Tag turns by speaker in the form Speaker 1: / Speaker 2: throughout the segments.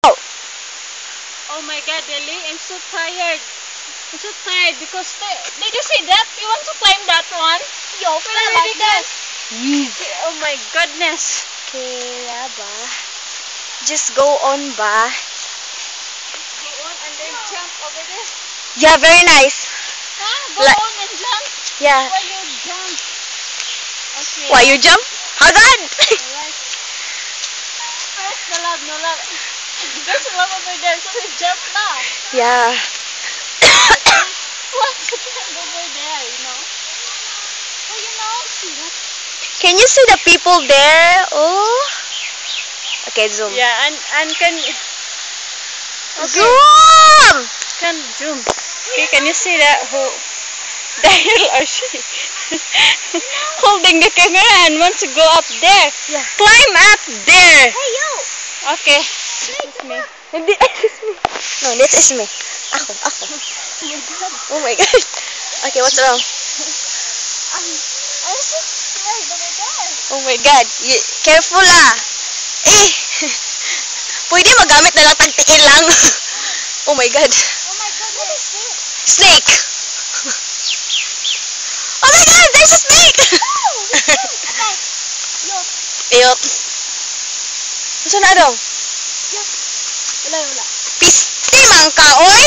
Speaker 1: Oh my God, Deli, I'm so tired. I'm so tired because did you see that? You want to climb that one? Yo, pero like that. Oh my goodness.
Speaker 2: Kaya ba? Just go on ba?
Speaker 1: Go on and then jump over there.
Speaker 2: Yeah, very nice.
Speaker 1: Huh? Go
Speaker 2: Like-
Speaker 1: on and jump.
Speaker 2: Yeah.
Speaker 1: Why you jump? Okay.
Speaker 2: Why you jump? Hagad!
Speaker 1: Alright. First, no love, no love. There's a love over there, so we jump now.
Speaker 2: Yeah.
Speaker 1: Want to climb over there, you know? Oh, you know, see that?
Speaker 2: Can you see the people there? Oh. Okay, zoom.
Speaker 1: Yeah, and can
Speaker 2: Zoom!
Speaker 1: can zoom. Okay, can you see that who Daryl or she holding the camera and wants to go up there?
Speaker 2: Yeah.
Speaker 1: Climb up there.
Speaker 2: Hey, yo!
Speaker 1: Okay. This is me.
Speaker 2: Hindi, this is me. No, this is me. Ako. Oh my God. Okay, what's wrong?
Speaker 1: I'm so scared over there.
Speaker 2: Oh my God. Careful ah. Eh. Pwede magamit na lang tagtiin lang. Oh my God.
Speaker 1: Oh my God, what is this?
Speaker 2: Snake. Oh my God, there's a snake. Yup. Saan na daw?
Speaker 1: Wala.
Speaker 2: Pisti man ka, oy.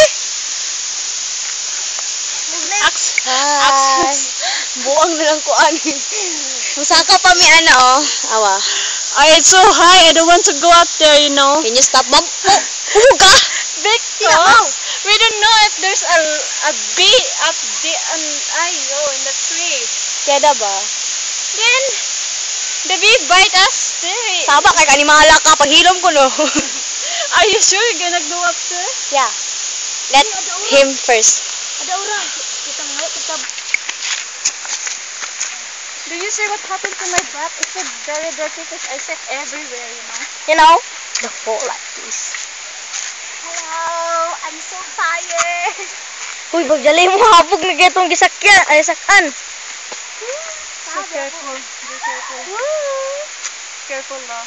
Speaker 1: Axe.
Speaker 2: Hi. Buang na lang ko ani. Musaka pa mi ana oh. Awa.
Speaker 1: It's so high. I don't want to go up there, you know.
Speaker 2: Can you stop, mom? Oh, ka.
Speaker 1: Because we don't know if there's a bee up there in the tree.
Speaker 2: Keda ba?
Speaker 1: Then the bee bite us.
Speaker 2: Saba kay kanimahala ka paghilom ko no.
Speaker 1: Are you sure you're gonna go up there?
Speaker 2: Yeah. Let him first.
Speaker 1: Ada orang. Kita. Do you see what happened to my butt? It's so very dirty because I sit everywhere, you know.
Speaker 2: You know, the whole like this.
Speaker 1: Hello, I'm so tired.
Speaker 2: Uy, bagdali mo hapog na getong gisakyan, ay sakan.
Speaker 1: So careful. Be careful. Careful now.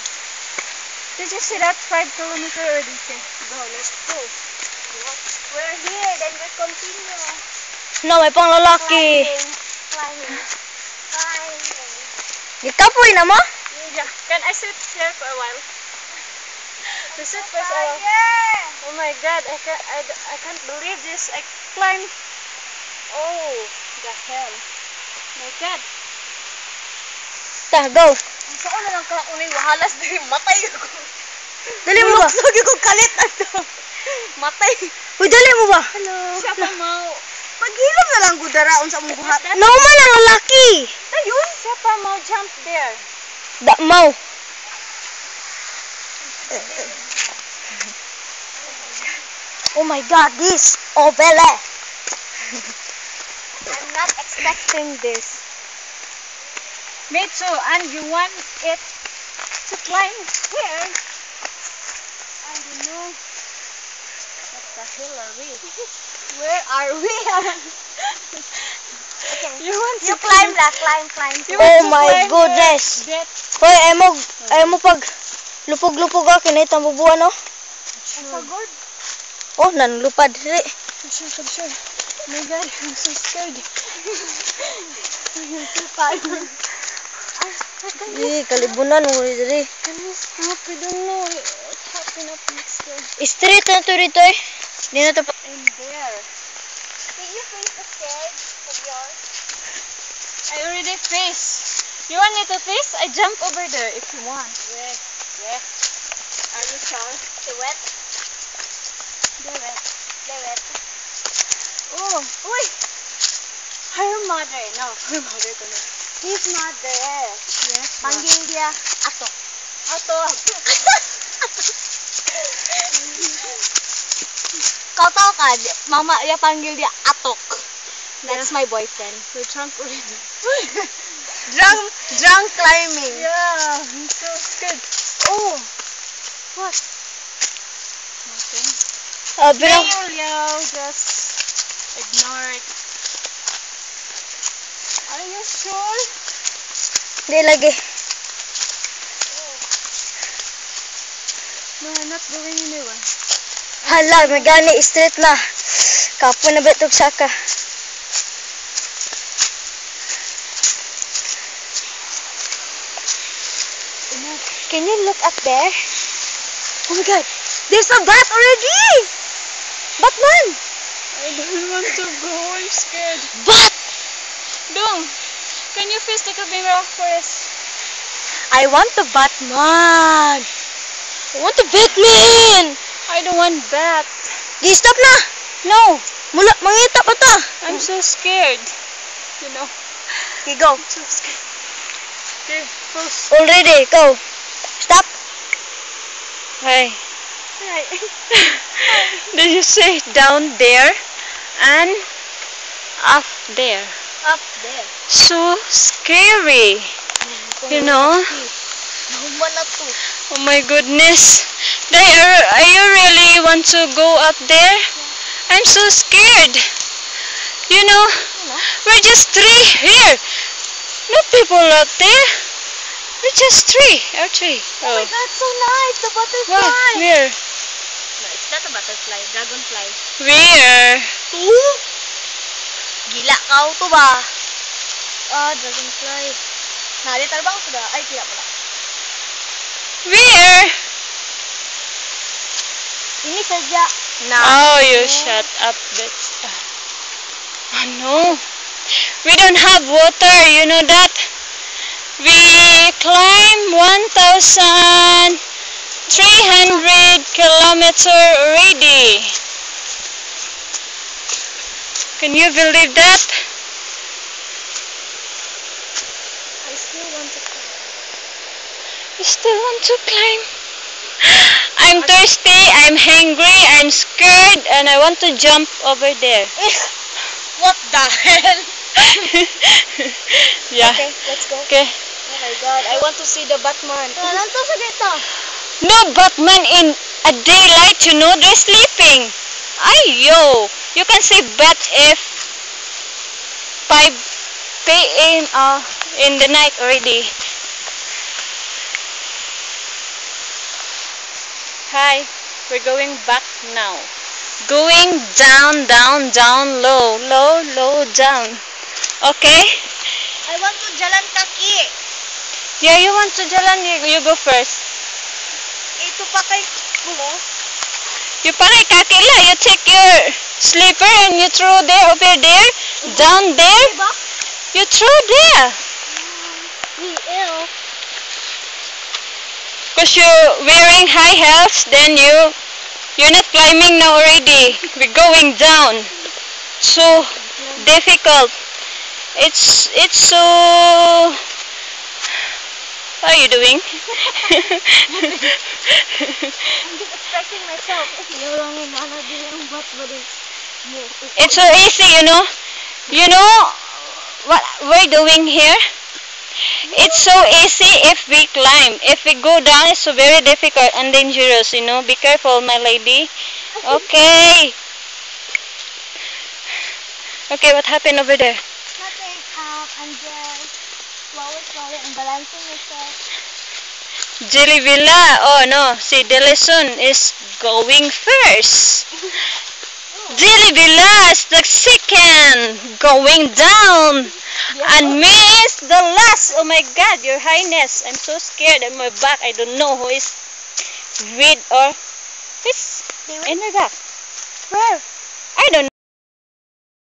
Speaker 1: Did you see that 5 kilometer already? Go, let's go. We're here, then we continue.
Speaker 2: No, may pang lalaki.
Speaker 1: Climbing.
Speaker 2: Gikapoy na mo?
Speaker 1: Yeah. Can I sit here for a while? To sit for a while. Oh my God, I can't believe this. I climbed. Oh, the hell. My God.
Speaker 2: Ta, go.
Speaker 1: Saan na lang ka unay wahalas diri matay ko.
Speaker 2: Dali mo ba?
Speaker 1: Lagi ko kalit ato. Matay.
Speaker 2: Uy, dali mo ba?
Speaker 1: Hello. Siya pa mau.
Speaker 2: Paghilom na lang gudaraon sa mong buhat. No man ang lalaki.
Speaker 1: Ayun, siya pa mau jump there.
Speaker 2: Da mau. Oh my God, this. Oh, Bele.
Speaker 1: I'm not expecting this. Me too, and you want it to climb here? I don't know. What the hell are we? Where are we? You
Speaker 2: climb
Speaker 1: that, climb. You
Speaker 2: Oh
Speaker 1: want to
Speaker 2: my
Speaker 1: climb
Speaker 2: goodness.
Speaker 1: That
Speaker 2: Hoy, ay mo pag lupog-lupog ako kinahit ang bubuan no?
Speaker 1: good.
Speaker 2: Oh, nanlupad dili.
Speaker 1: Sure. Oh my God, I'm so scared. I'm so tired.
Speaker 2: Kalibunan mo dili.
Speaker 1: Can we stop? We don't know what happened up next there.
Speaker 2: Straight na to dito eh. Di na to pa.
Speaker 1: In there. Did you face the stage of yours? I already faced. You want me to face? I jump over there if you want. Yeah. Are you sure?
Speaker 2: The wet.
Speaker 1: They're wet. Oh, wait. Her mother. No, her mother. His mother. Yes.
Speaker 2: Panggil dia Atok. Kau tahu kan, mama dia panggil dia Atok. That's my boyfriend.
Speaker 1: We're drunk already.
Speaker 2: Drunk climbing.
Speaker 1: Yeah, I'm so scared. Oh, what? Nothing. Leo, just ignore it. Are you sure?
Speaker 2: Di lagi.
Speaker 1: No, I'm not going anywhere.
Speaker 2: Hala, may gani straight na. Kapo na ba itong saka? Can you look up there? Oh my god, there's a bat already! Batman!
Speaker 1: I don't want to go. I'm scared.
Speaker 2: Bat!
Speaker 1: Dong, can you please take a camera for us?
Speaker 2: I want the Batman! I want the Batman!
Speaker 1: I don't want bat.
Speaker 2: Stop na!
Speaker 1: No,
Speaker 2: Mula, mangita pa ta!
Speaker 1: I'm so scared. You know,
Speaker 2: Okay, go.
Speaker 1: I'm so scared. Okay, first.
Speaker 2: Already, go. Stop. Hey.
Speaker 1: Hi.
Speaker 2: Did you say down there and up there?
Speaker 1: Up there.
Speaker 2: So scary. You know? Oh my goodness. Are you really want to go up there? I'm so scared. You know, we're just three here. No people out there. We're just three. Our three.
Speaker 1: Oh my god, so nice. The butterfly.
Speaker 2: What? Where?
Speaker 1: No, it's not a butterfly. Dragonfly.
Speaker 2: Where?
Speaker 1: Gila kau to ba? Ah, dragonfly. Nari terbang sudah. Ay, tidak pula.
Speaker 2: Where?
Speaker 1: Ini saja.
Speaker 2: Oh, you shut up, bitch. Oh no. We don't have water, you know that? We climbed 1,300 kilometers already. Can you believe that?
Speaker 1: I still want to climb.
Speaker 2: You still want to climb? I'm thirsty, I'm hungry, I'm scared, and I want to jump over there.
Speaker 1: What the hell?
Speaker 2: Yeah.
Speaker 1: Okay, let's go.
Speaker 2: Okay.
Speaker 1: Oh my god, I want to see the Batman. Nanto sa dito.
Speaker 2: No Batman in a daylight, you know, they're sleeping. Ayo, you can see bat if 5 p.m. In the night already. Hi, we're going back now. Going down, down, down, low, low, low, down. Okay?
Speaker 1: I want to jalan kaki.
Speaker 2: Yeah, you want to jalan, you go first.
Speaker 1: Ito pa kay Kulo.
Speaker 2: You pakai kaki lah. You take your slipper and you throw there, over there, down there.
Speaker 1: Diba?
Speaker 2: You throw there.
Speaker 1: Ew.
Speaker 2: Because you're wearing high heels, then you're not climbing now already. We're going down. So difficult. It's so. What are you doing?
Speaker 1: I'm just expressing myself.
Speaker 2: It's so easy, you know. You know what we're doing here? It's so easy if we climb. If we go down, it's so very difficult and dangerous, you know. Be careful, my lady. Okay. Okay, what happened over there?
Speaker 1: Nothing. I'm just slowly and balancing myself.
Speaker 2: Jelly Villa. Oh no, see, Delison is going first. Jelly Villa is the second, going down. And me is the last. Oh my God, Your Highness. I'm so scared at my back. I don't know who is with or who's in my back.
Speaker 1: Where?
Speaker 2: I don't know.